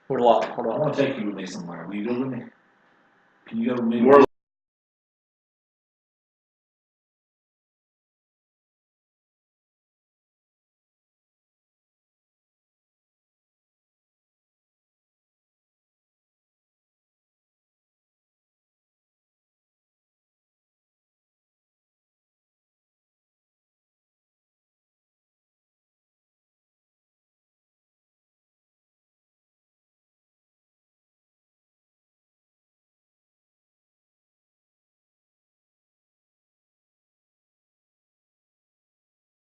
We're locked. Hold I on. want to take you with me somewhere. Will you go with me? Can you go with me? We're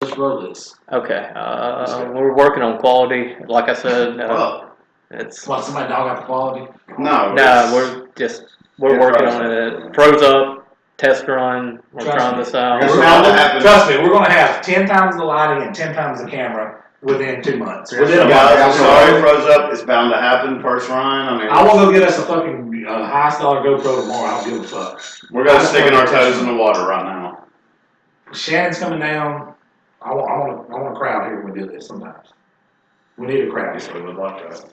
Let's roll this. Okay. We're working on quality. Like I said, well, it's What, somebody dog out the quality? no. no. We're It working froze on it. It froze up. Test run. We're Trust trying me. this out. It's bound to happen. Trust me, we're going to have 10 times the lighting and 10 times the camera within 2 months. Within a Guys, I'm month. sorry, it froze up. It's bound to happen. First run. I mean, I will go get us a fucking highest dollar GoPro tomorrow. I don't give a fuck. we're gonna sticking our toes in the water right now. Shannon's coming down. I want a crowd here when we do this sometimes. We need a crowd. Yes, we would like that.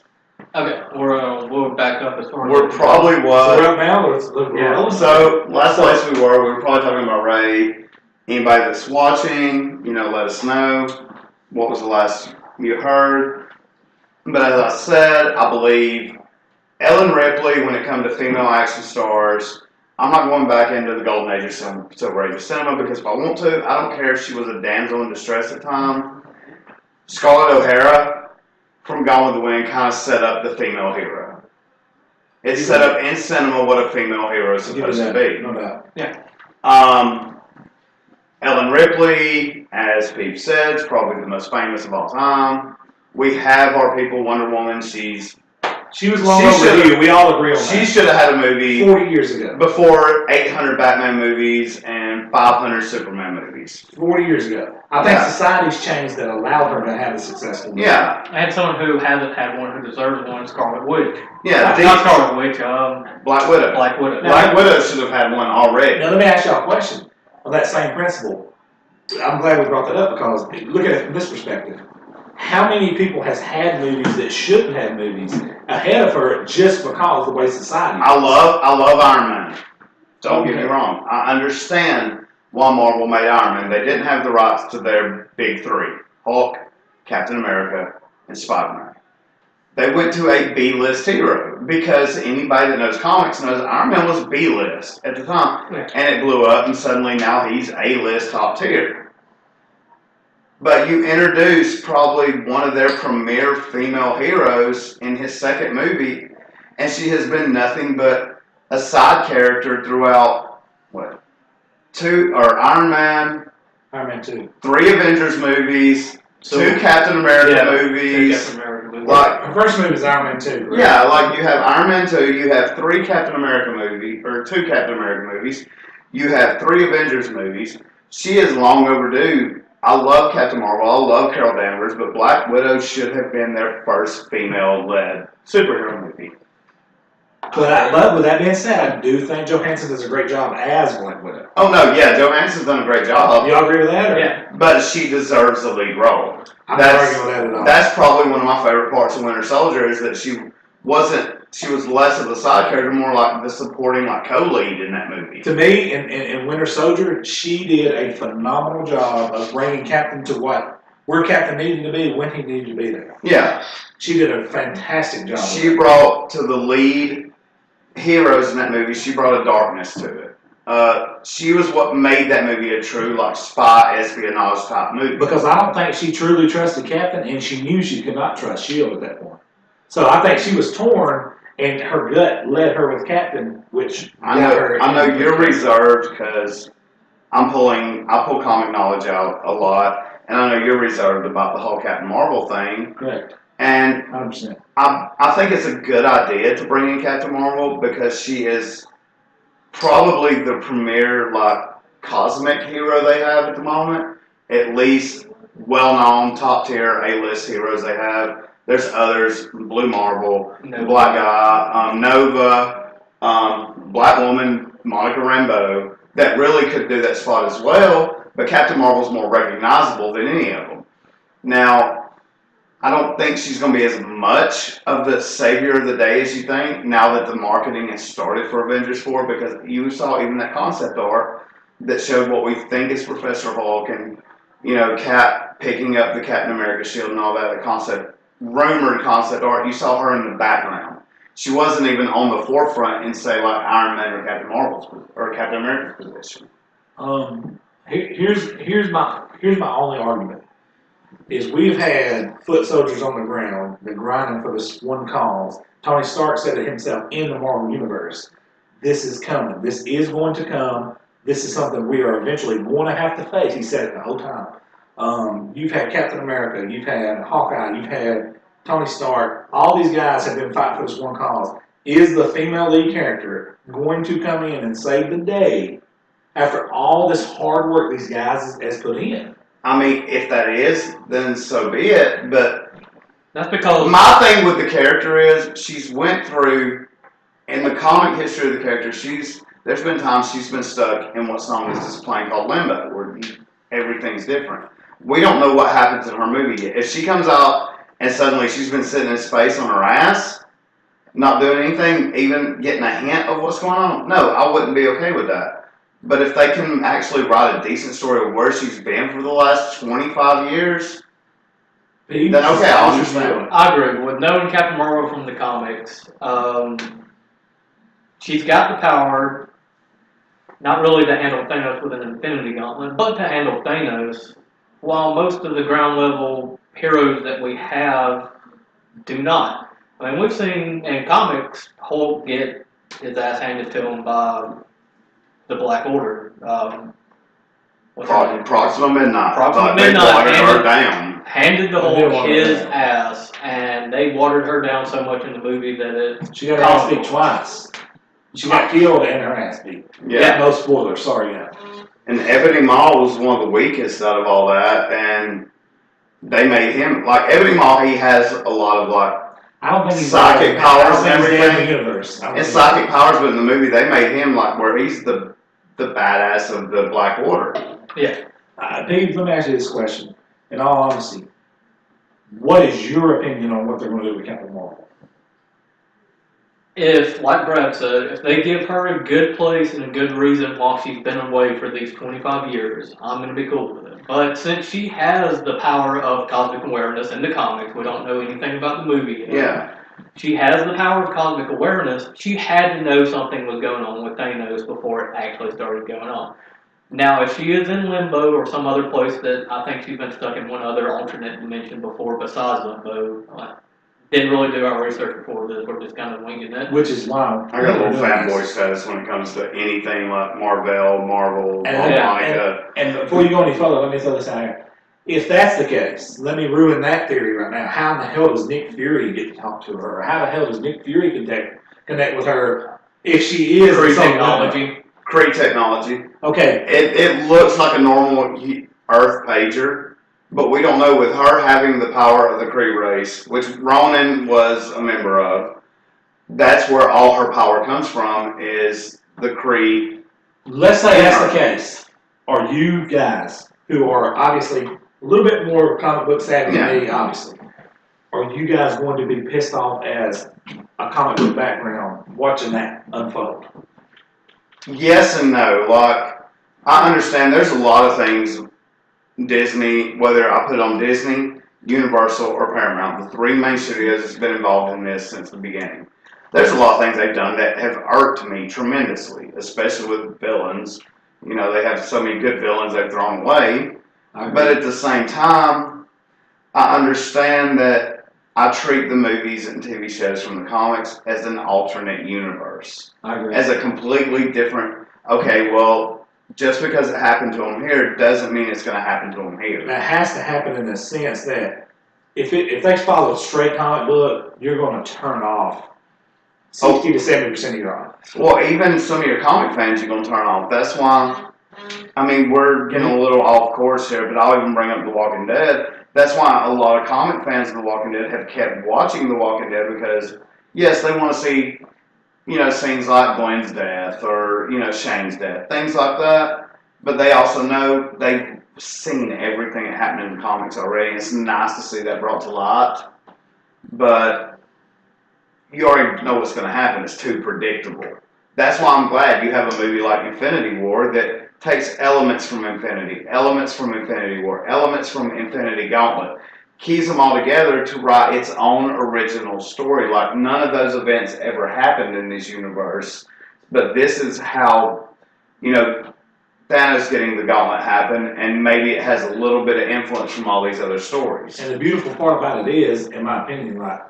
Okay. We're back up as far as We're probably So what? right now, let's So last place we were probably talking about Ray. Anybody that's watching, let us know what was the last you heard. But as I said, I believe Ellen Ripley, when it comes to female action stars, I'm not going back into the golden age of silver age of cinema because if I want to, I don't care if she was a damsel in distress at the time. Scarlett O'Hara from Gone with the Wind kind of set up the female hero. It set up in cinema what a female hero is supposed to be. No doubt. Yeah. Ellen Ripley, as Pete said, is probably the most famous of all time. We have our people, Wonder Woman. She was long overdue. We all agree on that. She should have had a movie 40 years ago. before 800 Batman movies and 500 Superman movies. 40 years ago. I think society's changed that allowed her to have a successful movie. Yeah. I had someone who hasn't had one who deserves one, Scarlet Witch. Yeah. Not Scarlet Witch, Black Widow. Black Widow. Black Widow should have had one already. Now let me ask y'all a question on that same principle. I'm glad we brought that up because look at it from this perspective. How many people has had movies that shouldn't have movies ahead of her just because of the way society is? I love Iron Man. Don't get me wrong. I understand why Marvel made Iron Man. They didn't have the rights to their big three: Hulk, Captain America, and Spider-Man. They went to a B-list hero because anybody that knows comics knows Iron Man was B-list at the time, and it blew up, and suddenly now he's A-list top tier. But you introduced probably one of their premier female heroes in his second movie, and she has been nothing but a side character throughout, Iron Man 2, 3 Avengers movies, 2 Captain America movies. Captain America movies. Like, Her first movie is Iron Man 2. Right? yeah, like you have Iron Man 2, you have 3 Captain America movies, or 2 Captain America movies, you have 3 Avengers movies. She is long overdue. I love Captain Marvel, I love Carol Danvers, but Black Widow should have been their first female-led superhero movie. But with that being said, I do think Johansson does a great job as Black Widow. Oh no, yeah, Johansson's done a great job. Y'all agree with that? Or? Yeah. But she deserves the lead role. I'm not arguing with that at all. That's probably one of my favorite parts of Winter Soldier is that she was less of a side character, more like the supporting, co-lead in that movie. To me, in Winter Soldier, she did a phenomenal job of bringing Captain to where Captain needed to be when he needed to be there. Yeah. She did a fantastic job. She brought to the lead heroes in that movie, she brought a darkness to it. She was what made that movie a true spy espionage type movie. Because I don't think she truly trusted Captain, and she knew she could not trust S.H.I.E.L.D. at that point. So I think she was torn, and her gut led her with Captain, which I know you're reserved because I pull comic knowledge out a lot, and I know you're reserved about the whole Captain Marvel thing. Correct. And 100%. I think it's a good idea to bring in Captain Marvel because she is probably the premier cosmic hero they have at the moment. At least well-known, top-tier A-list heroes they have. There's others: Blue Marvel, the Black Guy, Nova, Black Woman, Monica Rambeau, that really could do that spot as well. But Captain Marvel's more recognizable than any of them. Now, I don't think she's going to be as much of the savior of the day as you think now that the marketing has started for Avengers 4, because you saw even that concept art that showed what we think is Professor Hulk and, Cap picking up the Captain America shield and all that rumored concept art. You saw her in the background. She wasn't even on the forefront in, say, like Iron Man or Captain America's position. Here's my only argument. Is we've had foot soldiers on the ground, been grinding for this one cause. Tony Stark said it himself in the Marvel Universe. This is coming. This is going to come. This is something we are eventually going to have to face. He said it the whole time. You've had Captain America. You've had Hawkeye. You've had Tony Stark. All these guys have been fighting for this one cause. Is the female lead character going to come in and save the day after all this hard work these guys has put in? I mean, if that is, then so be it. But that's because my thing with the character is she's went through, in the comic history of the character, there's been times she's been stuck in what's known as this plane called limbo, where everything's different. We don't know what happens in her movie yet. If she comes out and suddenly she's been sitting in space on her ass, not doing anything, even getting a hint of what's going on, no, I wouldn't be okay with that. But if they can actually write a decent story of where she's been for the last 25 years, then okay, I'll understand. I agree. With knowing Captain Marvel from the comics, she's got the power, not really to handle Thanos with an Infinity Gauntlet, but to handle Thanos, while most of the ground level heroes that we have do not. I mean, we've seen in comics Hulk get his ass handed to him by the Black Order. Proxima Midnight. Proxima They Midnight watered her down. handed the Hulk his ass, and they watered her down so much in the movie that it. She got her ass beat twice. She got killed and her ass beat. Yeah. No spoilers, sorry. Yeah. And Ebony Maw was one of the weakest out of all that, and they made him, like, Ebony Maw, he has a lot of, like, I don't think he's psychic powers and everything. In the universe. And psychic powers, but in the movie they made him, like, where he's the badass of the Black Order. Yeah. Dave, let me ask you this question. In all honesty, what is your opinion on what they're going to do with Captain Marvel? If, like Brad said, if they give her a good place and a good reason while she's been away for these 25 years, I'm going to be cool with it. But since she has the power of cosmic awareness in the comics, we don't know anything about the movie yet. Yeah. She has the power of cosmic awareness. She had to know something was going on with Thanos before it actually started going on. Now, if she is in limbo or some other place that I think she's been stuck in one other alternate dimension before besides limbo, didn't really do our research before this. We're just kind of winging it. Which is why I got a little fanboy status when it comes to anything like Marvel, and before you go any further, let me throw this out here. If that's the case, let me ruin that theory right now. How in the hell does Nick Fury get to talk to her? Or how the hell does Nick Fury connect with her if she is Kree technology? Kree technology. Okay. It looks like a normal Earth pager, but we don't know with her having the power of the Kree race, which Ronan was a member of. That's where all her power comes from, is the Kree. Let's say that's the case. Are you guys, who are obviously a little bit more comic book savvy than me, obviously, are you guys going to be pissed off as a comic book background watching that unfold? Yes and no. Like, I understand there's a lot of things Disney, whether I put on Disney, Universal, or Paramount, the three main studios that's been involved in this since the beginning. There's a lot of things they've done that have irked me tremendously, especially with villains. You know, they have so many good villains they've thrown away. But at the same time, I understand that I treat the movies and TV shows from the comics as an alternate universe. I agree. As a completely different, okay, well, just because it happened to them here doesn't mean it's going to happen to them here. That has to happen in the sense that if they follow a straight comic book, you're going to turn off 60 to 70% of your audience. Well, even some of your comic fans you're going to turn off. That's why, I mean, we're getting a little off course here, but I'll even bring up The Walking Dead. That's why a lot of comic fans of The Walking Dead have kept watching The Walking Dead because, yes, they want to see, you know, scenes like Glenn's death or, you know, Shane's death, things like that. But they also know seen everything that happened in the comics already. It's nice to see that brought to light, but you already know what's going to happen. It's too predictable. That's why I'm glad you have a movie like Infinity War that takes elements from Infinity War, elements from Infinity Gauntlet, keys them all together to write its own original story. Like, none of those events ever happened in this universe, but this is how, you know, Thanos getting the gauntlet happened, and maybe it has a little bit of influence from all these other stories. And the beautiful part about it is, in my opinion, like,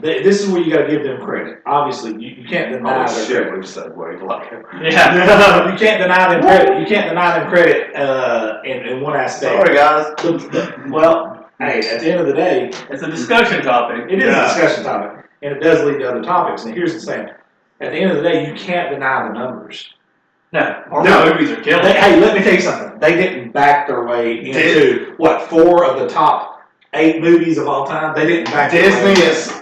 this is where you got to give them credit. Obviously, you can't deny Oh their shit, credit. we've segued like Yeah. You can't deny them credit. You can't deny them credit in one aspect. Sorry guys. Well, hey, at the end of the day, It's a discussion topic. it is a discussion topic, and it does lead to other topics. And here's the thing: at the end of the day, you can't deny the numbers. No, Marvel movies are killing. Hey, let me tell you something. They didn't back their way into what 4 of the top 8 movies of all time. They didn't back. Disney is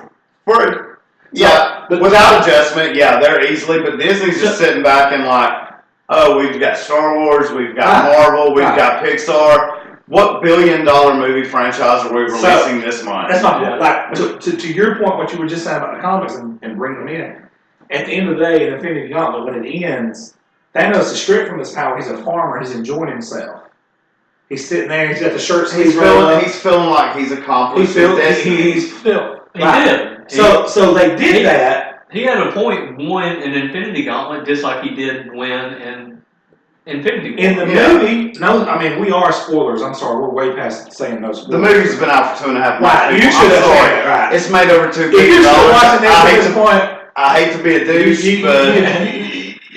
But without adjustment, yeah, they're easily, but Disney's just sitting back and like, oh, we've got Star Wars, we've got Marvel, we've got Pixar. What billion-dollar movie franchise are we releasing this month? That's not like to your point. What you were just saying about the comics and bringing them in. At the end of the day, in Infinity Gauntlet, when it ends, Thanos is stripped from his power. He's a farmer. He's enjoying himself. He's sitting there. He's got the shirt sleeves rolled up. He's feeling like he's accomplished. He's feeling. He did. So they did that. He had a point win in Infinity Gauntlet just like he did win in Infinity War. In the movie, no, I mean, we are spoilers. I'm sorry, we're way past saying no spoilers. The movie's been out for 2.5 months. Right, you should have said it, right. It's made over $2 billion. If you're still watching that at this point, I hate to be a douche, but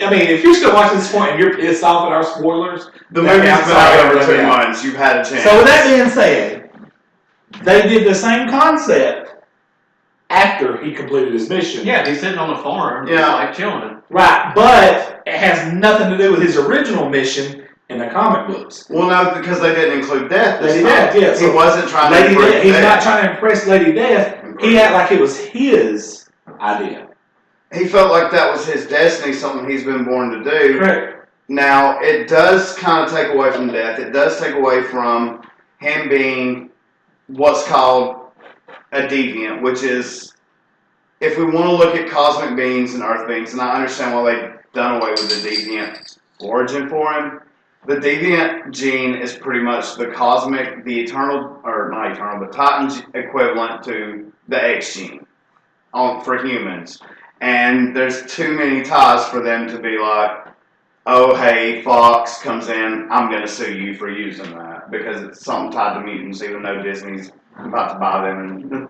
I mean, if you're still watching this point and you're pissed off at our spoilers, the movie's been out over 2 months. You've had a chance. So with that being said, they did the same concept after he completed his mission. Yeah, he's sitting on a farm, just like chilling. Right, but it has nothing to do with his original mission in the comic books. Well, no, because they didn't include death. Lady Death, yeah. He wasn't trying to impress Death. He's not trying to impress Lady Death. He acted like it was his idea. He felt like that was his destiny, something he's been born to do. Correct. Now, it does kind of take away from Death. It does take away from him being what's called a deviant, which is, if we want to look at cosmic beings and earth beings, and I understand why they've done away with the deviant origin for him, the deviant gene is pretty much the cosmic, the eternal, or not eternal, but Titan equivalent to the X gene for humans. And there's too many ties for them to be like, oh, hey, Fox comes in, I'm going to sue you for using that, because it's something tied to mutants, even though Disney's about to buy them.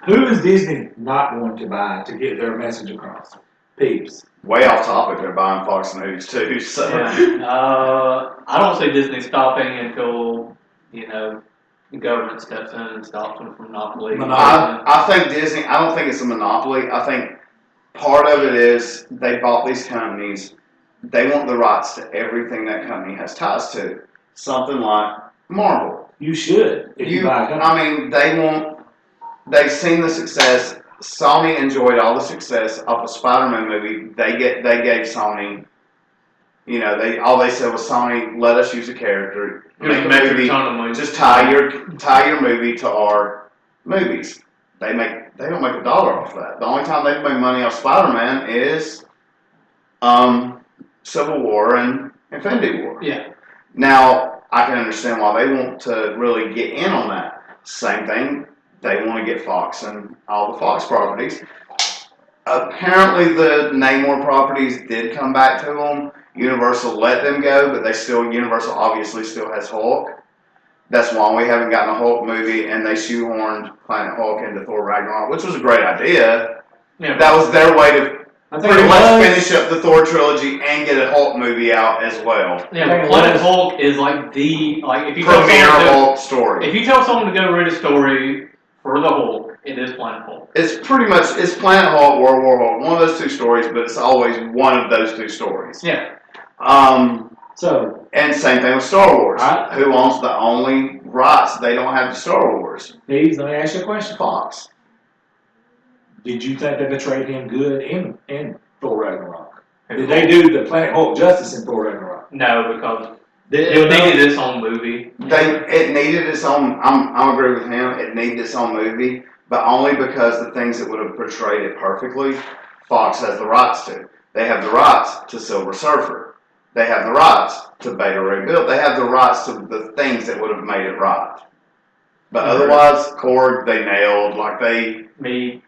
Who is Disney not going to buy to get their message across? Peeps. Way off topic, they're buying Fox News too, so. Yeah. I don't see Disney stopping until, the government steps in and stops them from monopoly. I think Disney, I don't think it's a monopoly. I think part of it is they bought these companies, they want the rights to everything that company has ties to. Something like Marvel. You should. If you buy a company. I mean, they've seen the success. Sony enjoyed all the success of a Spider-Man movie. They gave Sony, all they said was, Sony, let us use a character. Make a movie. Just tie your movie to our movies. They don't make $1 off that. The only time they make money off Spider-Man is Civil War and Infinity War. Yeah. Now, I can understand why they want to really get in on that. Same thing, they want to get Fox and all the Fox properties. Apparently the Namor properties did come back to them. Universal let them go, but Universal obviously still has Hulk. That's why we haven't gotten a Hulk movie, and they shoehorned Planet Hulk into Thor Ragnarok, which was a great idea. Yeah, that was their way to pretty much finish up the Thor trilogy and get a Hulk movie out as well. Yeah, Planet Hulk is like if you premier Hulk story. If you tell someone to go read a story for the Hulk, it is Planet Hulk. It's Planet Hulk, World War Hulk, one of those two stories, but it's always one of those two stories. Yeah. And same thing with Star Wars. Who owns the only rights? They don't have the Star Wars. Please, let me ask you a question. Fox. Did you think they betrayed him good in Thor Ragnarok? Did they do the Planet Hulk justice in Thor Ragnarok? No, because It needed its own movie. It needed its own. I agree with him. It needed its own movie, but only because the things that would have portrayed it perfectly, Fox has the rights to. They have the rights to Silver Surfer. They have the rights to Beta Ray Bill. They have the rights to the things that would have made it right. But otherwise, Korg, they nailed. Like Me.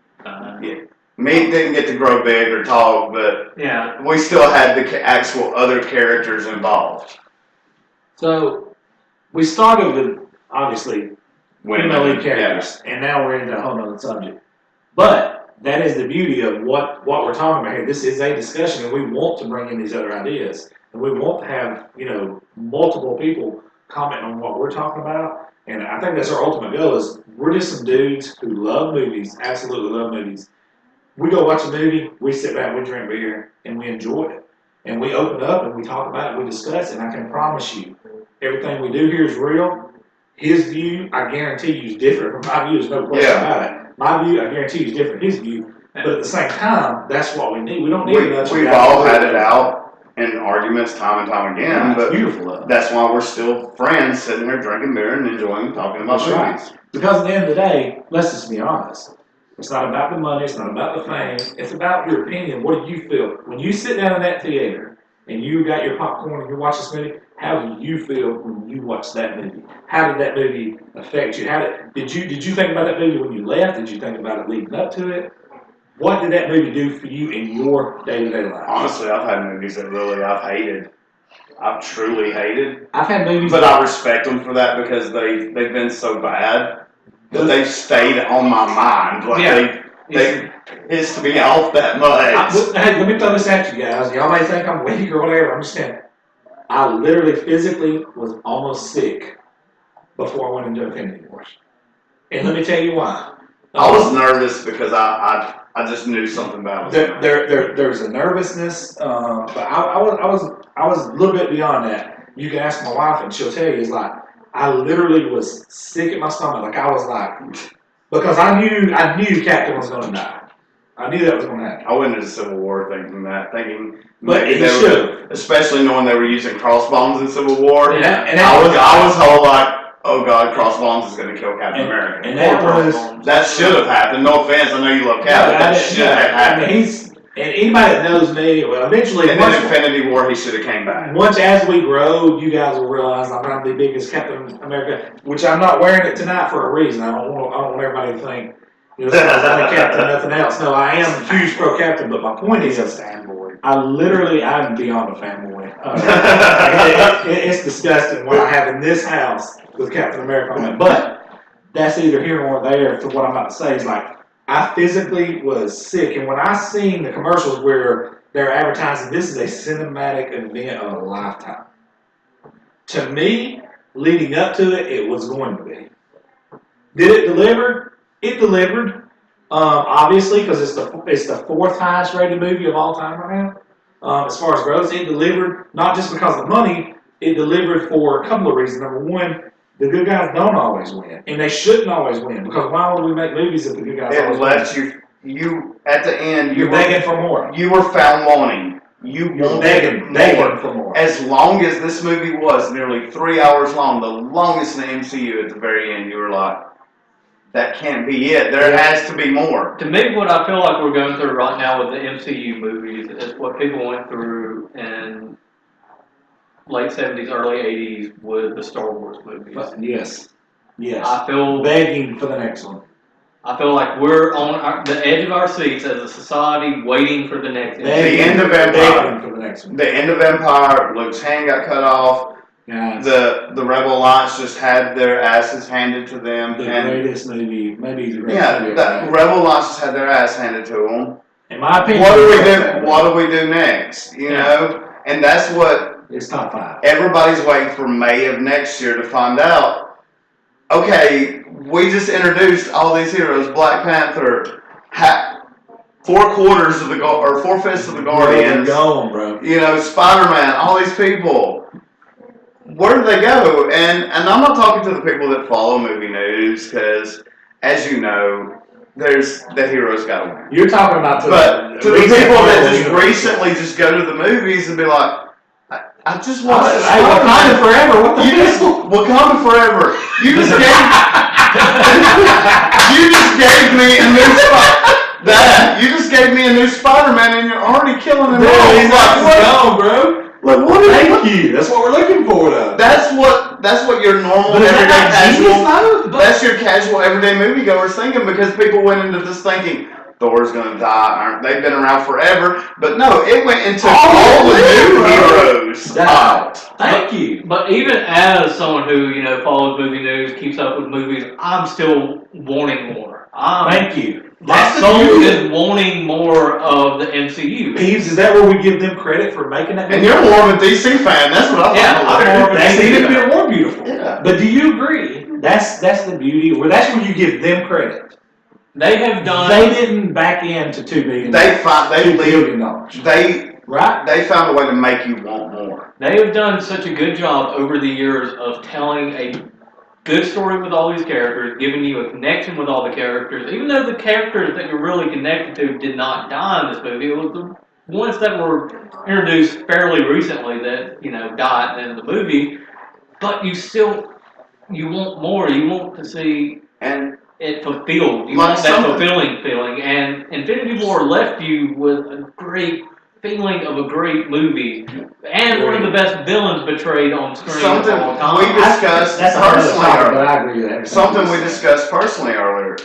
Meat didn't get to grow big or talk, but Yeah. we still had the actual other characters involved. So we started with obviously female lead characters, and now we're into a whole nother subject. But that is the beauty of what we're talking about here. This is a discussion, and we want to bring in these other ideas, and we want to have multiple people comment on what we're talking about. And I think that's our ultimate goal. Is we're just some dudes who love movies, absolutely love movies. We go watch a movie, we sit back, we drink beer, and we enjoy it. And we open up and we talk about it, we discuss it, and I can promise you, everything we do here is real. His view, I guarantee you, is different from my view. There's no question about it. My view, I guarantee you, is different from his view. But at the same time, that's what we need. We don't need We've all had it out in arguments time and time again, Yeah, but beautiful. that's why we're still friends, sitting there drinking beer and enjoying talking about movies. Right. Because at the end of the day, let's just be honest. It's not about the money, it's not about the fame, it's about your opinion. What do you feel? When you sit down in that theater and you got your popcorn and you watch this movie, how do you feel when you watch that movie? How did that movie affect you? Did you think about that movie when you left? Did you think about it leading up to it? What did that movie do for you in your day-to-day life? Honestly, I've had movies that really I've hated. I've truly hated. I've had movies, but I respect them for that because they've been so bad that they've stayed on my mind. Like they pissed me off that much. Hey, let me throw this at you guys. Y'all may think I'm weak or whatever. I'm just saying. I literally physically was almost sick before I went into Infinity Wars. And let me tell you why. I was nervous because I just knew something bad was happening. There's a nervousness, but I was a little bit beyond that. You can ask my wife and she'll tell you, it's like, I literally was sick at my stomach. Like I was like, because I knew Captain was going to die. I knew that was going to happen. I went into Civil War thinking But maybe they were, especially knowing they were using crossbones in Civil War. And I was whole like, oh God, crossbones is going to kill Captain America. And that should have happened. No offense, I know you love Captain. That should have happened. I mean, and anybody that knows me, well, eventually, in Infinity War, he should have came back. Once as we grow, you guys will realize I'm not the biggest Captain America, which I'm not wearing it tonight for a reason. I don't want everybody to think, I'm a Captain, nothing else. No, I am a huge pro Captain, but my point is, I'm beyond a fanboy. It's disgusting what I have in this house with Captain America on it. But that's either here or there for what I'm about to say. Is like, I physically was sick, and when I seen the commercials where they're advertising this is a cinematic event of a lifetime, to me, leading up to it, it was going to be. Did it deliver? It delivered, obviously, because it's the fourth highest rated movie of all time right now. As far as growth, it delivered not just because of the money, it delivered for a couple of reasons. Number one, the good guys don't always win, and they shouldn't always win, because why would we make movies if the good guys always win? It left you at the end. You're begging for more. You were found wanting. You're begging for more. As long as this movie was nearly 3 hours long, the longest in the MCU, at the very end, you were like, that can't be it. There has to be more. To me, what I feel like we're going through right now with the MCU movies is what people went through in late 70s, early 80s with the Star Wars movies. Yes. I feel begging for the next one. I feel like we're on the edge of our seats as a society waiting for the next The end of Empire. For the next one. The end of Empire, Luke's hand got cut off. Yes. The Rebel Alliance just had their asses handed to them. The greatest movie, maybe the greatest movie. Yeah, the Rebel Alliance just had their ass handed to them. In my opinion, what do we do next? You know? And that's what it's top 5. Everybody's waiting for May of next year to find out. Okay, we just introduced all these heroes. Black Panther, 4/5 of the Guardians. Going, bro. You know, Spider-Man, all these people. Where do they go? And I'm not talking to the people that follow movie news, because, as you know, there's the heroes got to win. You're talking about to the people that just recently just go to the movies and be like, I just want to. Hey, Wakanda forever. What the You just hell? Wakanda forever. You just gave. You just gave me a new You just gave me a new Spider-Man, and you're already killing him Dude, off. he's like, gone, bro. Like what? Thank you. That's what we're looking for, though. That's what your normal But is everyday that not genius, casual. though? But- That's your casual everyday moviegoers thinking, because people went into this thinking Thor's gonna die. They've been around forever, but no, it went into all the new heroes. Thank you. But even as someone who, follows movie news, keeps up with movies, I'm still wanting more. Thank you. My That's the soul beauty. is wanting more of the MCU. Peeves, is that where we give them credit for making that? And you're more of a DC fan. That's what I Yeah, thought. I'm more of a That's DC even fan. been more beautiful. Yeah. But do you agree? That's the beauty. That's where you give them credit. They have done. They didn't back into $2 billion. $2 $2 billion. Right. They found a way to make you want more. They have done such a good job over the years of telling a good story with all these characters, giving you a connection with all the characters. Even though the characters that you're really connected to did not die in this movie, it was the ones that were introduced fairly recently that, died in the movie. But you want more. You want to see it fulfilled. You want that fulfilling feeling. And Infinity War left you with a great feeling of a great movie, and one of the best villains portrayed on screen of all time. We discussed personally earlier. I agree with that. Something we discussed personally earlier.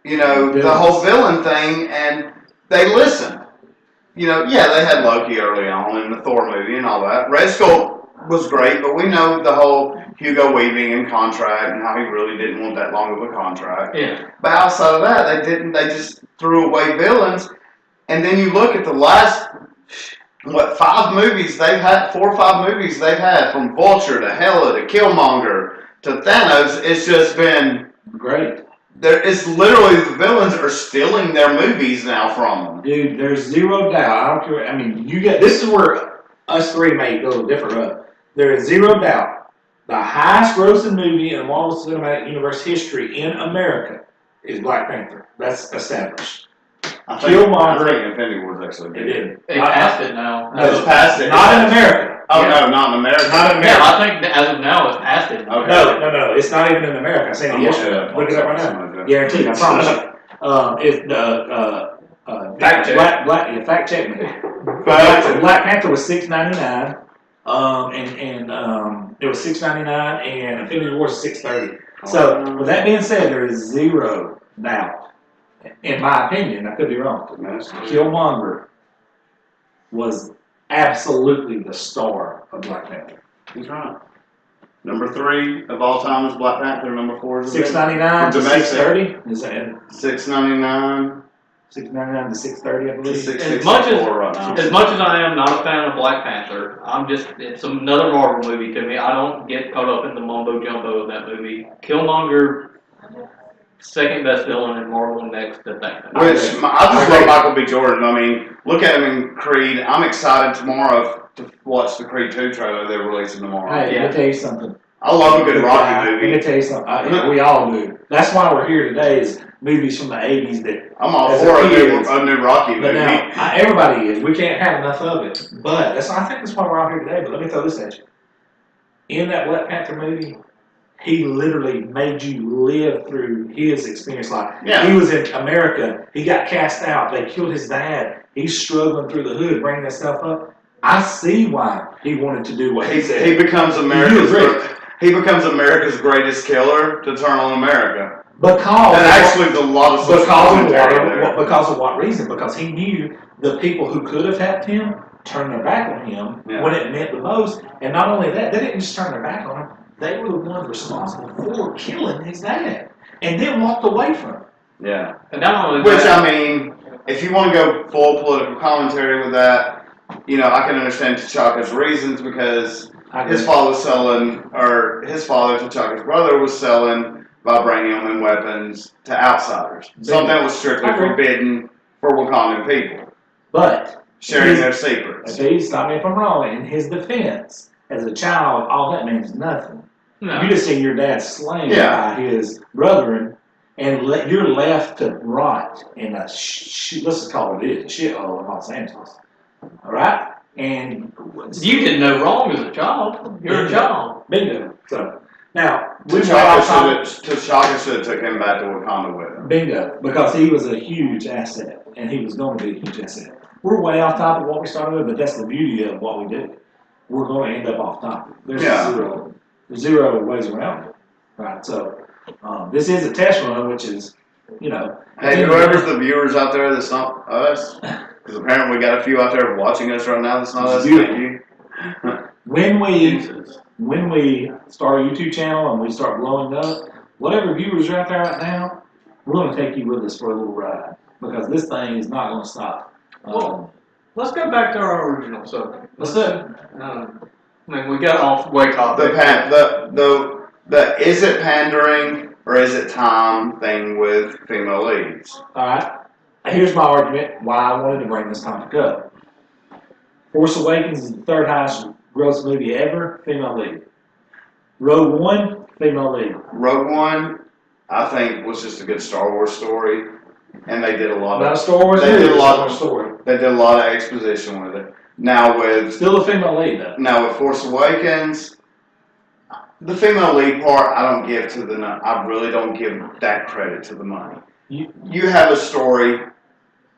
The whole villain thing, and they listened. They had Loki early on in the Thor movie and all that. Red Skull was great, but we know the whole Hugo Weaving and contract and how he really didn't want that long of a contract. Yeah. But outside of that, they didn't. They just threw away villains. And then you look at the last, 5 movies they've had, 4 or 5 movies they've had, from Vulture to Hela to Killmonger to Thanos. It's just been great. It's literally the villains are stealing their movies now from them. Dude, there's zero doubt. I don't care. I mean, this is where us three may go a different road. There is zero doubt. The highest grossing movie in Marvel Cinematic Universe history in America is Black Panther. That's established. I think Infinity War is actually big. It did. They passed it now. No, it's past it. Not in America. Oh, no, not in America. Not in America. Yeah, I think that as of now it's past it. Okay. No. It's not even in America. I seen it yesterday. Look it up right now. Guaranteed. I promise you. Fact check. Fact check me. Black Panther was $6.99. It was $6.99, and Infinity War is $6.30. So with that being said, there is zero doubt. In my opinion, I could be wrong. Killmonger was absolutely the star of Black Panther. He's right. Number 3 of all time is Black Panther. Number 4 is $6.99 to $6.30. Is that $6.99? $6.99 to $6.30, I believe. As much as I am not a fan of Black Panther, it's another Marvel movie to me. I don't get caught up in the mumbo jumbo of that movie. Killmonger, second best villain in Marvel, next to Thanos. I just love Michael B. Jordan. I mean, look at him in Creed. I'm excited tomorrow to watch the Creed 2 trailer they're releasing tomorrow. Hey, let me tell you something. I love a good Rocky Let me movie. tell you something. We all do. That's why we're here today. Is movies from the '80s that I'm all for a new Rocky movie. But now, everybody is. We can't have enough of it. But I think that's why we're all here today. But let me throw this at you. In that Black Panther movie, he literally made you live through his experience. He was in America. He got cast out. They killed his dad. He's struggling through the hood, bringing that stuff up. I see why he wanted to do what he said. He becomes America's greatest killer to turn on America. Because of what reason? Because he knew the people who could have helped him turned their back on him when it meant the most. And not only that, they didn't just turn their back on him. They were the ones responsible for killing his dad, and then walked away from him. Yeah. And not only Which, that, I mean, if you want to go full political commentary with that, I can understand T'Chaka's reasons, because his father was selling, or his father, T'Chaka's brother, was selling vibranium and weapons to outsiders. Something that was strictly forbidden for Wakandan people. But sharing their secrets. Okay, stop me if I'm wrong. In his defense, as a child, all that means nothing. No. You just seen your dad slain by his brethren, and you're left to rot in a let's just call it a shithole in Los Angeles. All right? And You did no wrong as a child. You're a child. Bingo. So now we way off topic. T'Chaka should have took him back to Wakanda with him. Bingo, because he was a huge asset, and he was going to be a huge asset. We're way off topic of what we started with, but that's the beauty of what we do. We're going to end up off topic. There's zero ways around it, right? So this is a test run, which is, you know. Hey, whoever's the viewers out there that's not us, because apparently we got a few out there watching us right now that's not us. Thank you. When we start a YouTube channel and we start blowing up, whatever viewers are out there right now, we're going to take you with us for a little ride, because this thing is not going to stop. Well, let's go back to our original subject. Let's do it. I mean, we got off way topic. The is it pandering or is it time thing with female leads? Alright, here's my argument why I wanted to bring this topic up. Force Awakens is the third highest gross movie ever, female lead. Rogue One, female lead. Rogue One, I think, was just a good Star Wars story, and they did a lot Not of a Star Wars they movie, did a lot Star Wars story. They did a lot of exposition with it. Now with Still a female lead though. Now with Force Awakens, the female lead part, I don't give to the. I really don't give that credit to the money. You have a story.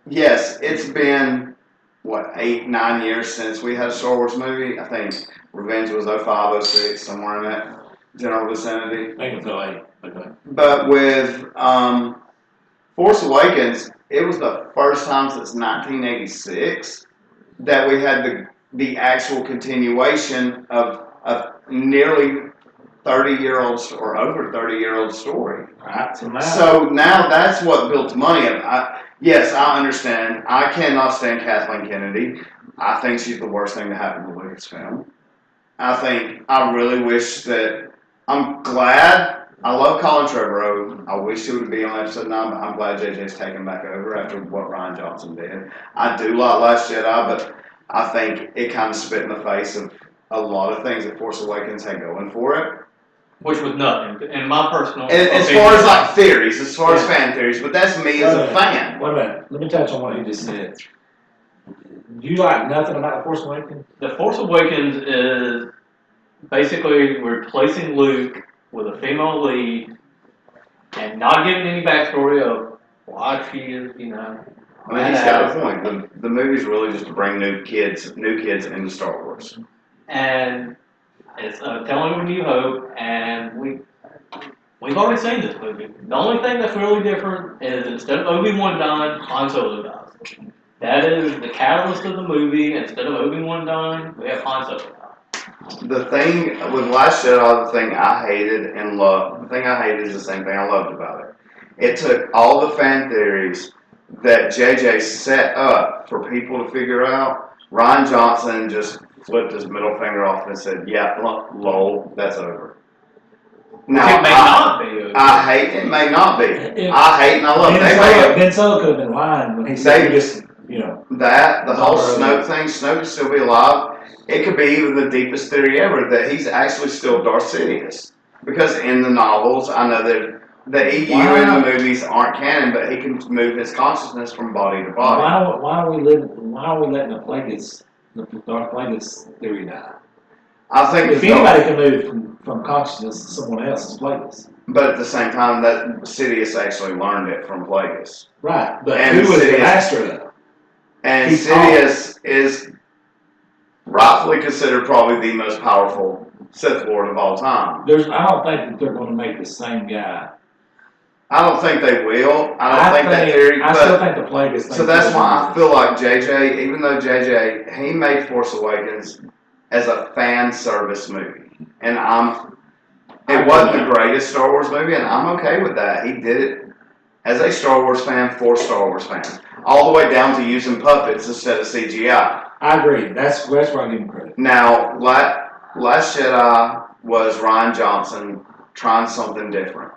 Yes, it's been what 8-9 years since we had a Star Wars movie. I think Revenge was 05, 06, somewhere in that general vicinity. I think it's 08. Okay. But with Force Awakens, it was the first time since 1986 that we had the actual continuation of a nearly 30-year-old or over 30-year-old story. Right. So now that's what built money up. Yes, I understand. I cannot stand Kathleen Kennedy. I think she's the worst thing to happen to Lucasfilm. I really wish that. I'm glad. I love Colin Trevorrow. I wish he would be on episode 9, but I'm glad JJ's taken back over after what Rian Johnson did. I do like Last Jedi, but I think it kind of spit in the face of a lot of things that Force Awakens had going for it. Which was nothing, in my personal As far as like theories, as far as fan theories, but that's me as a fan. Wait a minute. Let me touch on what you just said. You like nothing about The Force Awakens? The Force Awakens is basically replacing Luke with a female lead and not giving any backstory of why she is, you know. I mean, he's got a point. The movie's really just to bring new kids into Star Wars. And it's telling of a New Hope, and we've already seen this movie. The only thing that's really different is instead of Obi-Wan dying, Han Solo dies. That is the catalyst of the movie. Instead of Obi-Wan dying, we have Han Solo die. The thing with Last Jedi, the thing I hated and loved, the thing I hated is the same thing I loved about it. It took all the fan theories that JJ set up for people to figure out. Rian Johnson just flipped his middle finger off and said, "Yeah, lol, that's over." Now, it may not be over. I hate it. May not be. I hate and I love it. Ben Solo could have been lying when he said, just, you know. The whole Snoke thing, Snoke could still be alive. It could be even the deepest theory ever that he's actually still Darth Sidious. Because in the novels, I know that the EU and the movies aren't canon, but he can move his consciousness from body to body. Why are we letting the Darth Plagueis theory die? I think if anybody can move from consciousness to someone else's Plagueis. But at the same time, that Sidious actually learned it from Plagueis. Right, but who was the master though? And Sidious is rightfully considered probably the most powerful Sith Lord of all time. I don't think that they're going to make the same guy. I don't think they will. I still think the Plagueis thing. So that's why I feel like JJ, even though JJ, he made Force Awakens as a fan service movie. And it wasn't the greatest Star Wars movie, and I'm okay with that. He did it as a Star Wars fan for Star Wars fans. All the way down to using puppets instead of CGI. I agree. That's where I give him credit. Now, Last Jedi was Rian Johnson trying something different.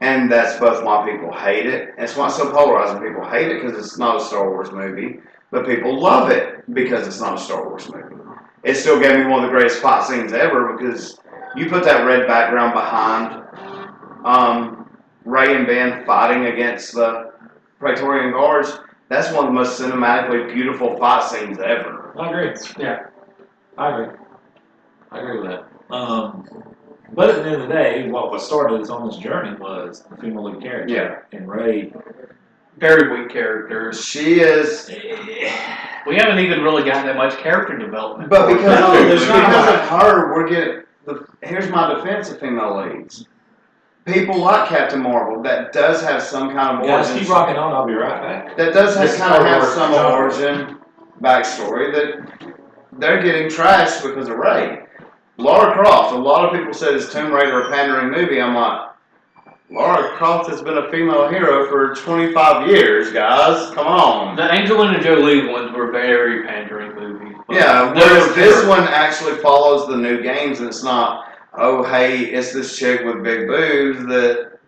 And that's both why people hate it. It's why it's so polarizing. People hate it because it's not a Star Wars movie, but people love it because it's not a Star Wars movie. It still gave me one of the greatest fight scenes ever because you put that red background behind Rey and Ben fighting against the Praetorian Guards. That's one of the most cinematically beautiful fight scenes ever. I agree. Yeah. I agree. I agree with that. But at the end of the day, what started us on this journey was the female lead character. Yeah. And Ray. Very weak character. She is, We haven't even really gotten that much character development. but because, No, there's not. because of her, we're getting, here's my defense of female leads. People like Captain Marvel that does have some kind of Guys, origin. keep rocking on. I'll be right back. That does have This kind of have is some our origin backstory that they're getting trashed because of Ray. Lara Croft, a lot of people said it's Tomb Raider a pandering movie. I'm like, Lara Croft has been a female hero for 25 years, guys. Come on. The Angelina Jolie ones were very pandering movies. Yeah, whereas this one actually follows the new games and it's not, oh, hey, it's this chick with big boobs that,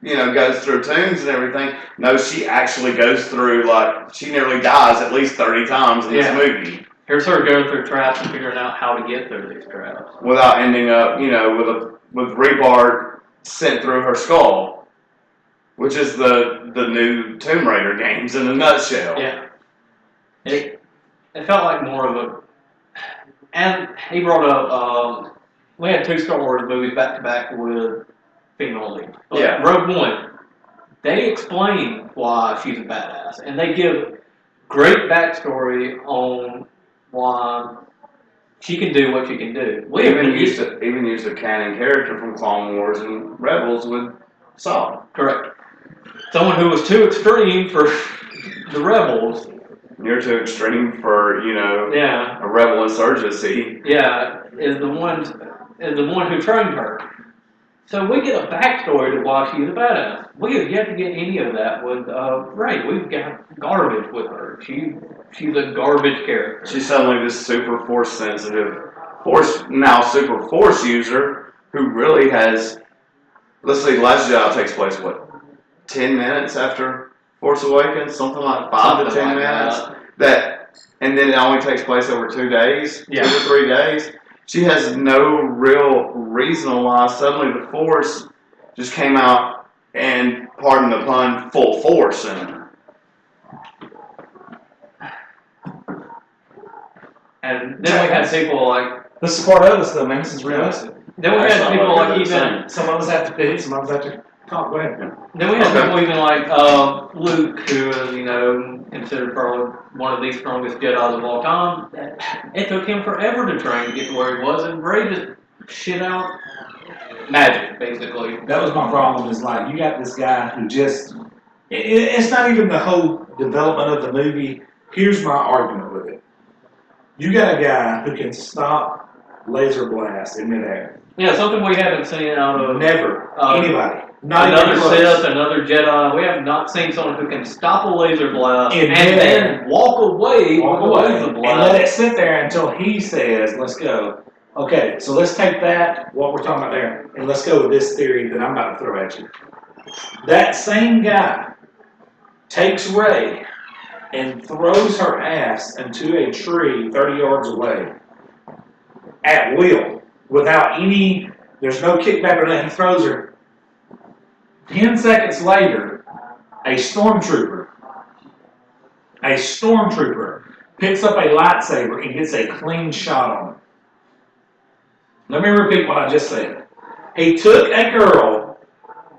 you know, goes through tombs and everything. No, she actually goes through, like, she nearly dies at least 30 times in this movie. Here's her going through traps and figuring out how to get through these traps. Without ending up, you know, with rebar sent through her skull, which is the new Tomb Raider games in a nutshell. Yeah. It felt like more of a... And he brought up... we had 2 Star Wars movies back to back with female leads. Yeah. Rogue One, they explain why she's a badass, and they give great backstory on why she can do what she can do. We Even used a canon character from Clone Wars and Rebels with Saw. Correct. Someone who was too extreme for the Rebels. You're too extreme for, you know, Yeah. a rebel insurgency. Yeah, is the one who trained her. So we get a backstory to why she's a badass. We have yet to get any of that with Rey. We've got garbage with her. She's a garbage character. She's suddenly this super force sensitive, super force user who really has. Let's see, Last Jedi takes place what, 10 minutes after Force Awakens, something like 5 to 10 Something like minutes. And then it only takes place over 2 days, Yeah. 2 to 3 days. She has no real reason why suddenly the Force just came out and, pardon the pun, full force in her. And then we had people like... This is part of this, though, man. This is realistic. Then we had people like even... Some of us have to pee, some of us have to talk. Go ahead. Then we had people even like Luke, who is, you know, considered probably one of the strongest Jedi of all time. It took him forever to train to get to where he was, and Rey just shit out magic, basically. That was my problem, is like, you got this guy who just, it's not even the whole development of the movie. Here's my argument with it. You got a guy who can stop laser blast in midair. Yeah, something we haven't seen out of... Never. Anybody. Not another even close. Sith, another Jedi. We have not seen someone who can stop a laser blast In and midair. then walk away with a laser blast. And let it sit there until he says, let's go. Okay, so let's take that, what we're talking about there, and let's go with this theory that I'm about to throw at you. That same guy takes Rey and throws her ass into a tree 30 yards away at will, without any, there's no kickback or nothing. He throws her. 10 seconds later, a stormtrooper picks up a lightsaber and gets a clean shot on him. Let me repeat what I just said. He took a girl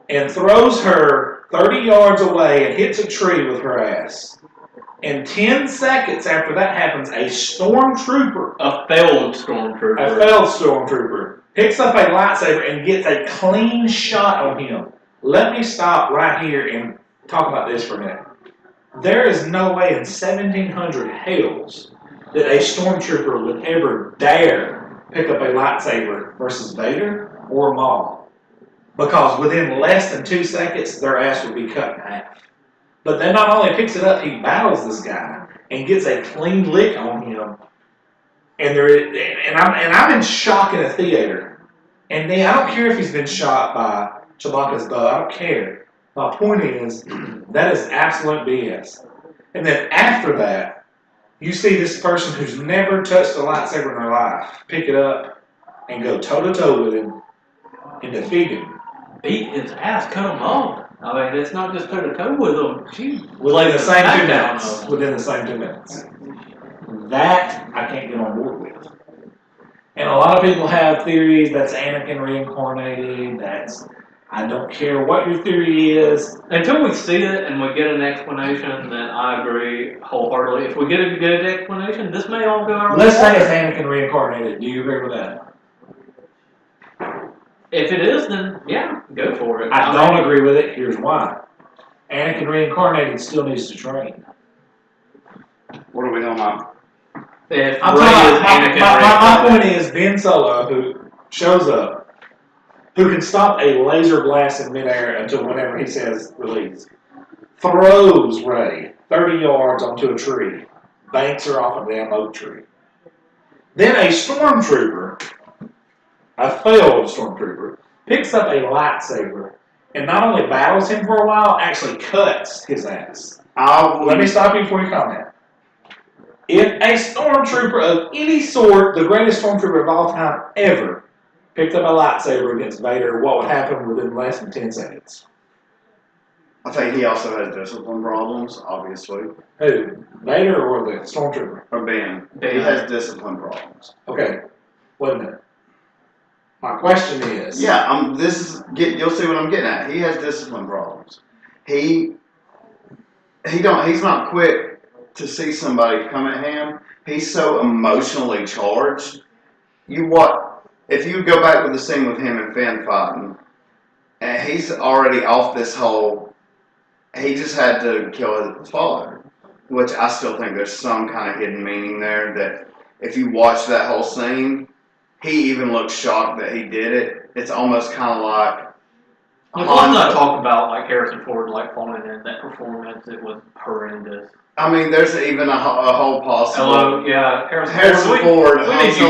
and throws her 30 yards away and hits a tree with her ass. And 10 seconds after that happens, a stormtrooper, A failed stormtrooper, picks up a lightsaber and gets a clean shot on him. Let me stop right here and talk about this for a minute. There is no way in 1700 hells that a stormtrooper would ever dare pick up a lightsaber versus Vader or Maul. Because within less than 2 seconds, their ass would be cut in half. But then not only picks it up, he battles this guy and gets a clean lick on him. And I'm in shock in a theater. And then I don't care if he's been shot by Chewbacca's bow. I don't care. My point is, that is absolute BS. And then after that, you see this person who's never touched a lightsaber in their life pick it up and go toe-to-toe with him and defeat him. beat his ass, cut him off. I mean, it's not just toe to toe with them. She Within the same 2 smackdown minutes. of 'em. Within the same 2 minutes. That I can't get on board with. And a lot of people have theories that's Anakin reincarnated, that's, I don't care what your theory is. Until we see it and we get an explanation, then I agree wholeheartedly. If we get a good explanation, this may all go our way. Let's say it's Anakin reincarnated. Do you agree with that? If it is, then yeah, go for it. I don't agree with it. Here's why. Anakin reincarnated still needs to train. What are we talking about? If I'm Rey talking is about, Anakin my reincarnated. point is Ben Solo, who shows up, who can stop a laser blast in midair until whenever he says release, throws Rey 30 yards onto a tree, banks her off a damn oak tree. Then a stormtrooper, a failed stormtrooper, picks up a lightsaber and not only battles him for a while, actually cuts his ass. Let me stop you before you comment. If a stormtrooper of any sort, the greatest stormtrooper of all time ever, picked up a lightsaber against Vader, what would happen within less than 10 seconds? I think he also has discipline problems, obviously. Who? Vader or the stormtrooper? Or Ben. Ben. He has discipline problems. Okay, wait a minute. My question is... Yeah, you'll see what I'm getting at. He has discipline problems. He's not quick to see somebody come at him. He's so emotionally charged. If you go back with the scene with him and Finn fighting, and he's already off this whole, he just had to kill his father, which I still think there's some kind of hidden meaning there that if you watch that whole scene, he even looks shocked that he did it. It's almost kind of like, Let's not talk about like Harrison Ford like falling in that performance. It was horrendous. I mean, there's even a whole possible. Hello, yeah, Harrison Ford. We need you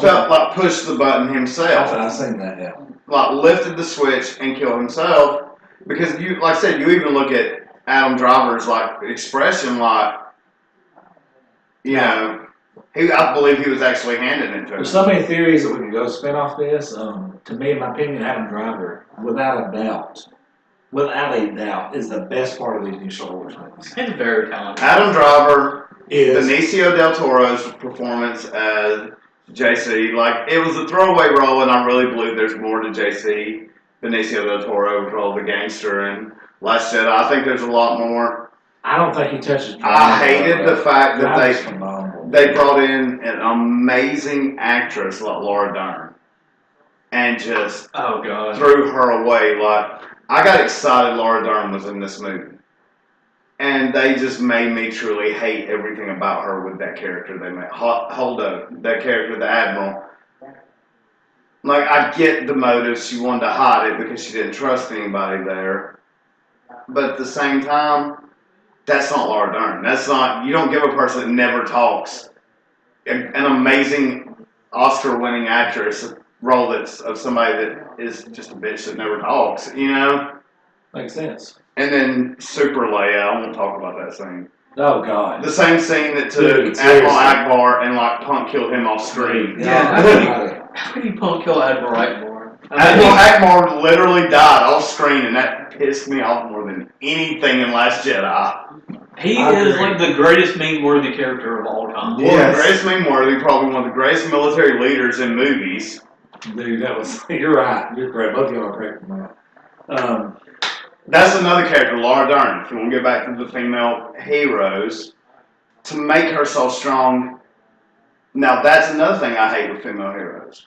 felt like pushed the button himself. I've seen that, yeah. Like lifted the switch and killed himself because like I said, you even look at Adam Driver's like expression, like I believe he was actually handing it to him. There's so many theories that we could go spin off this. To me, in my opinion, Adam Driver, without a doubt, is the best part of these new Star Wars movies. He's very talented. Adam Driver, Is Benicio del Toro's performance as JC, like it was a throwaway role, and I really believe there's more to JC. Benicio del Toro's role, the gangster, and Last Jedi. I think there's a lot more. I don't think he touches. I hated the fact that phenomenal. they brought in an amazing actress like Laura Dern and just threw her away. Like I got excited Laura Dern was in this movie. And they just made me truly hate everything about her with that character they made. Holdo, that character, the Admiral. Like, I get the motive. She wanted to hide it because she didn't trust anybody there. But at the same time, that's not Laura Dern. You don't give a person that never talks an amazing Oscar-winning actress a role that's of somebody that is just a bitch that never talks, Makes sense. And then Super Leia, I won't talk about that scene. Oh, God. The same scene that took Dude, Admiral Akbar and Punk killed him off screen. How could you Punk kill Admiral Akbar? Admiral Akbar literally died off screen, and that pissed me off more than anything in Last Jedi. He is like the greatest meme-worthy character of all time. Yes. The greatest meme-worthy, probably one of the greatest military leaders in movies. Dude, you're right. You're correct. Both of y'all are correct on that. That's another character, Laura Dern. If you want to get back to the female heroes, to make her so strong. Now, that's another thing I hate with female heroes.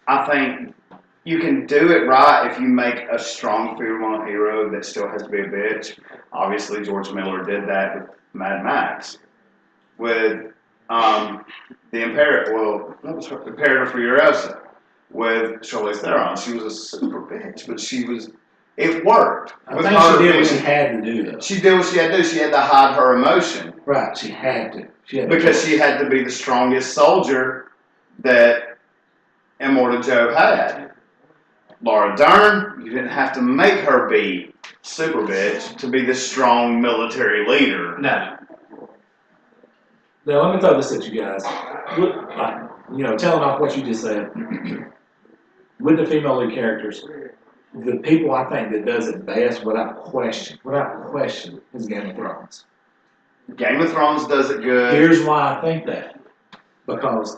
I think you can do it right if you make a strong female hero that still has to be a bitch. Obviously, George Miller did that with Mad Max. With the Imperator Furiosa. With Charlize Theron. She was a super bitch, but it worked. I think she did what she had to do, though. She did what she had to do. She had to hide her emotion. Right, she had to. Because she had to be the strongest soldier that Immortal Joe had. Laura Dern, you didn't have to make her be super bitch to be the strong military leader. No. Now, let me throw this at you guys. Telling off what you just said. With the female lead characters, the people I think that does it best without question, is Game of Thrones. Game of Thrones does it good. Here's why I think that. Because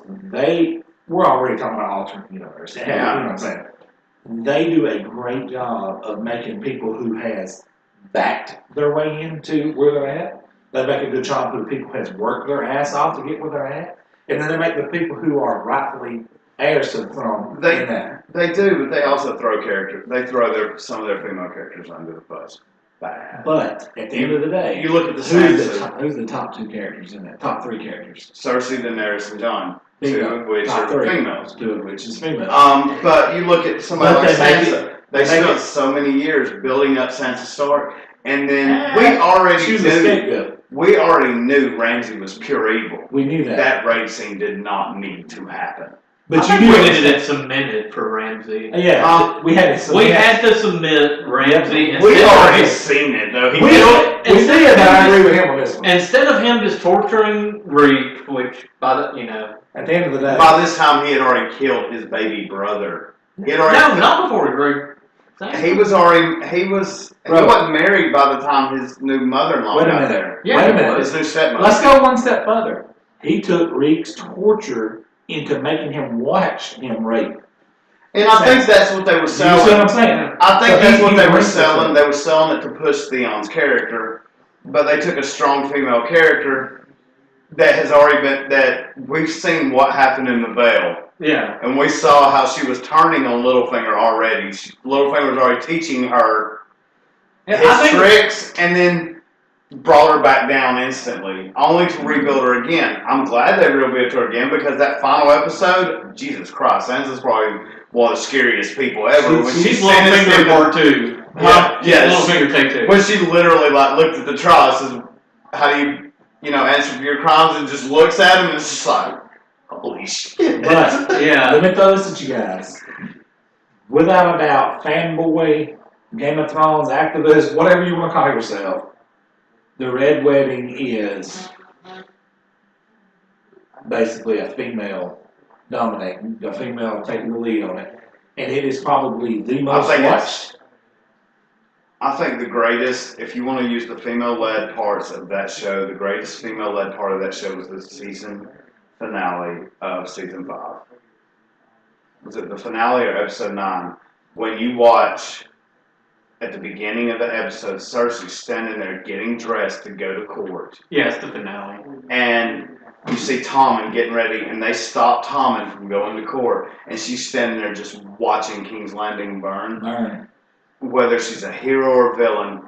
we're already talking about alternate universe. You know what I'm saying? They do a great job of making people who has backed their way into where they're at. They make a good job of the people who has worked their ass off to get where they're at. And then they make the people who are rightfully heirs to the throne in that. They do, but they also throw characters. They throw some of their female characters under the bus. Bad. But at the end of the day, You look at the who's the top two characters in that? Top three characters? Cersei, Daenerys, and Jon. Bingo. Two of which Top are three. females. Two of which is female. But you look at somebody But like they make Sansa. They they make spent it- so many years building up Sansa Stark, and then we already knew Ramsay was pure evil. We knew that. That raid scene did not need to happen. But I you think knew we it. needed it cemented for Ramsey. Yeah, we had it. We had to submit Ramsey We instead already of, seen it though. We did, but I agree with him on this one. instead of him just torturing Reek, which by the At the end of the day, By this time, he had already killed his baby brother. He had already. no, not before he raped. He wasn't married by the time his new mother-in-law wait a got minute. there. Yeah, wait a he minute. His new stepmother. Let's go one step further. He took Reek's torture into making him watch him rape. And I think that's what they were You see what selling. I'm saying? I think So that's he what they were brings selling. it. They were selling it to push Theon's character, but they took a strong female character that has already been, that we've seen what happened in the Vale. Yeah. And we saw how she was turning on Littlefinger already. Littlefinger was already teaching her his tricks, and then brought her back down instantly, only to rebuild her again. I'm glad they rebuilt her again, because that final episode, Jesus Christ, Sansa's probably one of the scariest people ever. When She's sentenced Littlefinger him to- part two. Yeah, yes. Littlefinger take two. When she literally looked at the trial, says, "How do you answer for your crimes?" and just looks at him, and it's just like, holy shit. But Yeah. let me throw this at you guys. Without a doubt, fanboy, Game of Thrones activist, whatever you want to call yourself, the Red Wedding is basically a female dominating, a female taking the lead on it, and it is probably the most watched. I think the greatest, if you want to use the female-led parts of that show, the greatest female-led part of that show was the season finale of season 5. Was it the finale or episode 9? When you watch, at the beginning of the episode, Cersei standing there getting dressed to go to court. Yeah, it's the finale. And you see Tommen getting ready, and they stop Tommen from going to court, and she's standing there just watching King's Landing burn. Whether she's a hero or villain,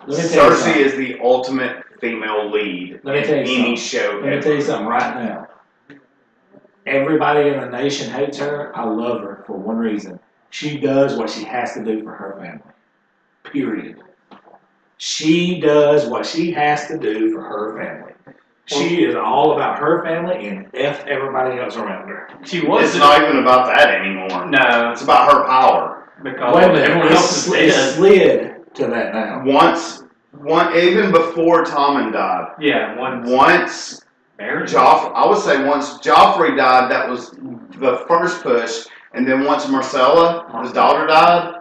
Cersei is the ultimate female lead in any show Let me tell you something right now. Everybody in the nation hates her. I love her for one reason. She does what she has to do for her family. Period. She does what she has to do for her family. She is all about her family and F everybody else around her. It's not even about that anymore. No. It's about her power. Because wait a minute, everyone else is it's dead. slid to that now. Even before Tommen died. Yeah, once I would say once Joffrey died, that was the first push, and then once Marcella, his daughter, died,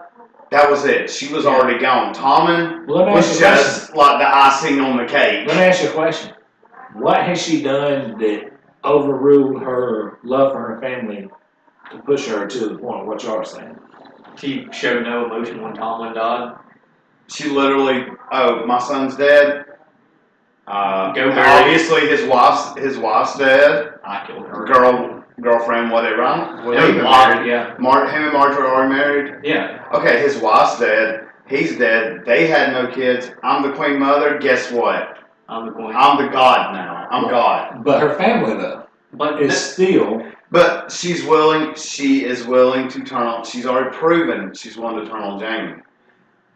that was it. She was already gone. Tommen was just like the icing on the cake. Let me ask you a question. What has she done that overruled her love for her family to push her to the point of what y'all are saying? She showed no emotion when Tomlin died. She literally, my son's dead. Obviously his wife's dead. I killed her. Girlfriend, whatever. Yeah. Him and Marge are already married. Yeah. Okay, his wife's dead. He's dead. They had no kids. I'm the queen mother. Guess what? I'm the queen. I'm the god now. I'm God. But her family, though, is still. But she is willing to turn on. She's already proven she's willing to turn on Jaime.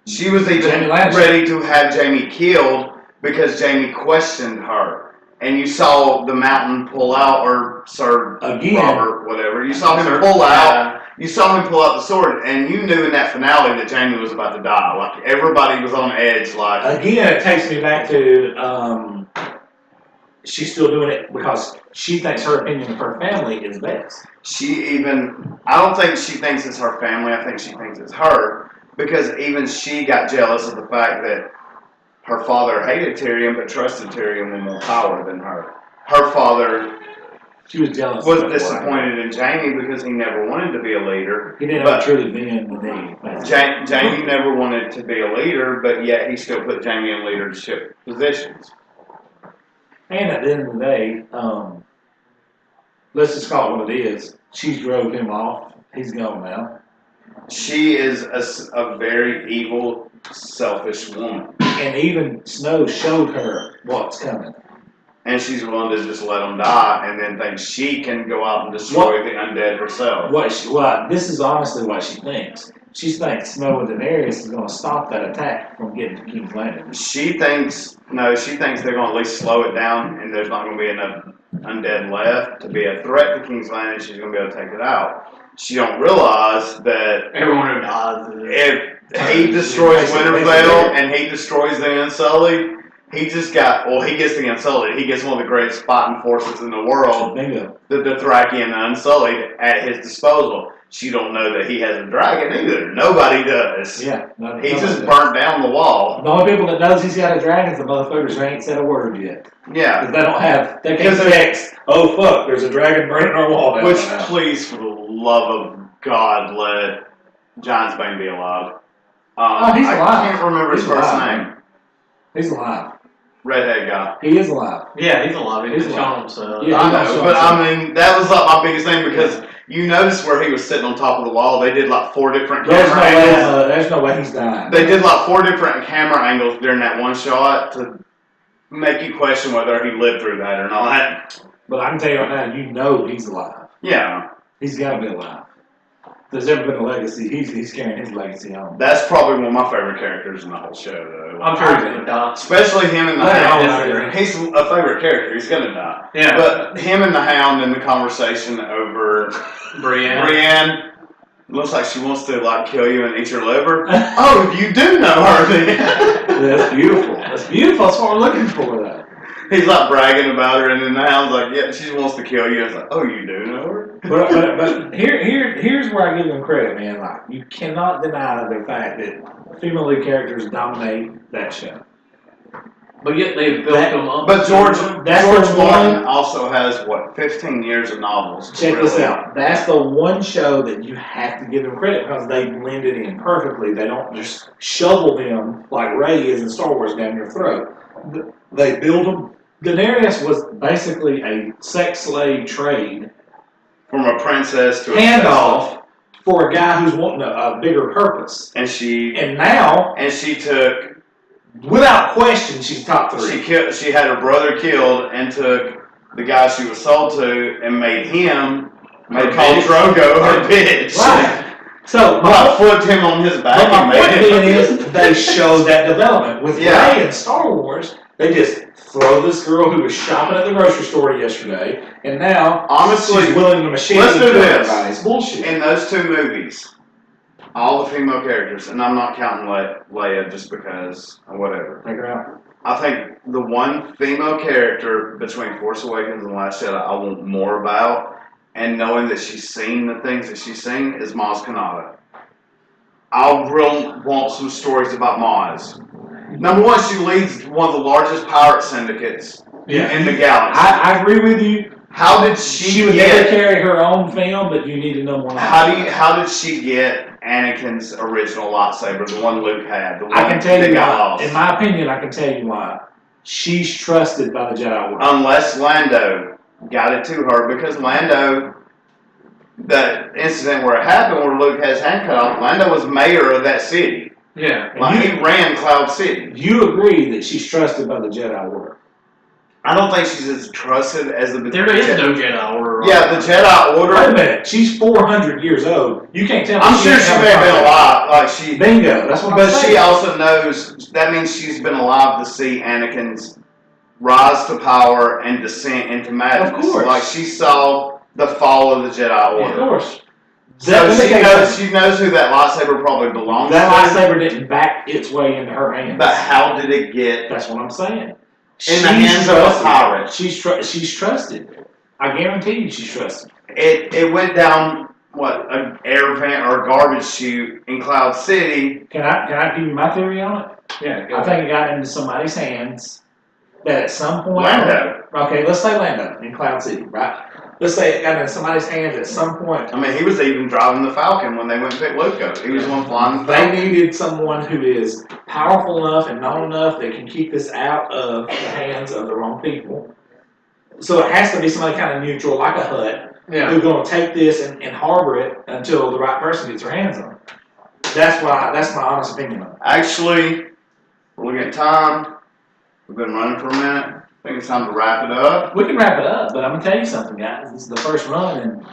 She was even ready to have Jaime killed because Jaime questioned her. And you saw the mountain pull out, or Sir Robert, whatever. You saw him pull out. You saw him pull out the sword, and you knew in that finale that Jaime was about to die. Like, everybody was on edge. Like, again, it takes me back to she's still doing it because she thinks her opinion of her family is best. I don't think she thinks it's her family. I think she thinks it's her. because even she got jealous of the fact that her father hated Tyrion but trusted Tyrion with more power than her. Her father She was jealous. was of that disappointed in Jaime because he never wanted to be a leader. He didn't but truly bend the knee. Jaime never wanted to be a leader, but yet he still put Jaime in leadership positions. And at the end of the day, let's just call it what it is. She drove him off. He's gone now. She is a very evil, selfish woman. And even Snow showed her what's coming. And she's willing to just let him die and then thinks she can go out and destroy the undead herself. This is honestly what she thinks. She thinks Snow and Daenerys is going to stop that attack from getting to King's Landing. She thinks they're going to at least slow it down and there's not going to be enough undead left to be a threat to King's Landing. She's going to be able to take it out. She don't realize that everyone who dies if he destroys Winterfell and he destroys the Unsullied, he gets the Unsullied. He gets one of the greatest fighting forces in the world, the Dothraki and the Unsullied, at his disposal. She don't know that he has a dragon either. Nobody does. Yeah. He just burnt down the wall. The only people that knows he's got a dragon is the motherfuckers who ain't said a word yet. Yeah. Because they can't text, oh fuck, there's a dragon burning our wall down. Which, please, for the love of God, let Giantsbane be alive. He's alive. I can't remember his first name. He's alive. Redhead guy. He is alive. Yeah, he's alive. He's shown himself. Yeah, I know, but I mean, that was like my biggest thing because you notice where he was sitting on top of the wall. They did like 4 different camera angles. There's no way he's dying. They did like 4 different camera angles during that one shot to make you question whether he lived through that or not. But I can tell you right now, you know he's alive. Yeah. He's got to be alive. There's ever been a legacy. He's carrying his legacy on. That's probably one of my favorite characters in the whole show, though. I'm sure he's gonna die. Especially him and the Hound. He's a favorite character. He's gonna die. Yeah. But him and the Hound in the conversation over Brienne looks like she wants to like kill you and eat your liver. Oh, you do know her then. That's beautiful. That's beautiful. That's what we're looking for, though. He's like bragging about her, and then the Hound's like, "Yeah, she wants to kill you." It's like, "Oh, you do know her." But here's where I give them credit, man. Like, you cannot deny the fact that female lead characters dominate that show. But yet they've built them up. But George Martin also has 15 years of novels. Check this out. That's the one show that you have to give them credit because they blended in perfectly. They don't just shovel them like Rey is in Star Wars down your throat. They build them. Daenerys was basically a sex slave trade. From a princess to a handoff for a guy who's wanting a bigger purpose. And she took, without question, she's top 3. She had her brother killed and took the guy she was sold to and made Khal Drogo her bitch. Right. So, flipped him on his back. But my point is, they showed that development with Rey in Star Wars. They just throw this girl who was shopping at the grocery store yesterday, and now honestly, she's willing to machine. Let's do this. It's bullshit. In those 2 movies, all the female characters, and I'm not counting Leia just because or whatever. Take her out. I think the one female character between Force Awakens and Last Jedi I want more about, and knowing that she's seen the things that she's seen, is Maz Kanata. I really want some stories about Maz. Number one, she leads one of the largest pirate syndicates in the galaxy. I agree with you. How did she would never carry her own film, but you need to know more. How did she get Anakin's original lightsaber, the one Luke had? The one I can tell you why. Lost? In my opinion, I can tell you why. She's trusted by the Jedi Order. Unless Lando got it to her, because Lando, the incident where it happened, where Luke had his hand cut off, Lando was mayor of that city. Yeah. Like, he ran Cloud City. You agree that she's trusted by the Jedi Order? I don't think she's as trusted as the... There is no Jedi Order. Right? Yeah, the Jedi Order... Wait a minute. She's 400 years old. You can't tell me. I'm sure she may have been alive. Like she... Bingo. That's what I'm saying. But she also knows... That means she's been alive to see Anakin's rise to power and descent into madness. Of course. Like, she saw the fall of the Jedi Order. Of course. So she knows who that lightsaber probably belongs to. That lightsaber didn't back its way into her hands. But how did it get... That's what I'm saying. In the hands of a pirate. She's trusted. I guarantee you she's trusted. It went down an air vent or a garbage chute in Cloud City. Can I give you my theory on it? Yeah, go I ahead. think it got into somebody's hands that at some point. Lando. Okay, let's say Lando in Cloud City, right? Let's say it got into somebody's hands at some point. I mean, he was even driving the Falcon when they went and picked Luke up. He was the one flying the They Falcon. needed someone who is powerful enough and known enough that can keep this out of the hands of the wrong people. So it has to be somebody kind of neutral, like a Hut, Yeah. who's going to take this and harbor it until the right person gets their hands on it. That's my honest opinion on it. Actually, we're looking at time. We've been running for a minute. I think it's time to wrap it up. We can wrap it up, but I'm gonna tell you something, guys. This is the first run, and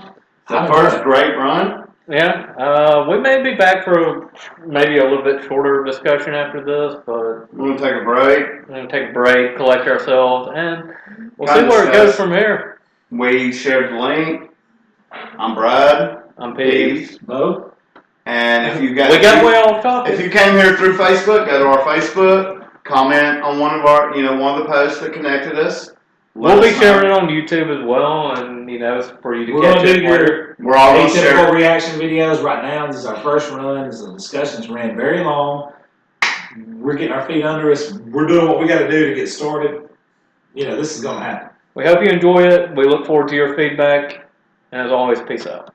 The first great run. Yeah, we may be back for maybe a little bit shorter discussion after this, but We're gonna take a break. we're gonna take a break, collect ourselves, and we'll Kind see of where it goes says- from here. We shared the link. I'm Brad. I'm Pete. Bo. And if you got We got way off topic. if you came here through Facebook, go to our Facebook, comment on one of the posts that connected us. Let We'll be us know. sharing it on YouTube as well, and for you to We're catch gonna do it later. We're all gonna atypical share. reaction videos right now. This is our first run. This is the discussions ran very long. We're getting our feet under us. We're doing what we got to do to get started. This is gonna happen. We hope you enjoy it. We look forward to your feedback, and as always, peace out.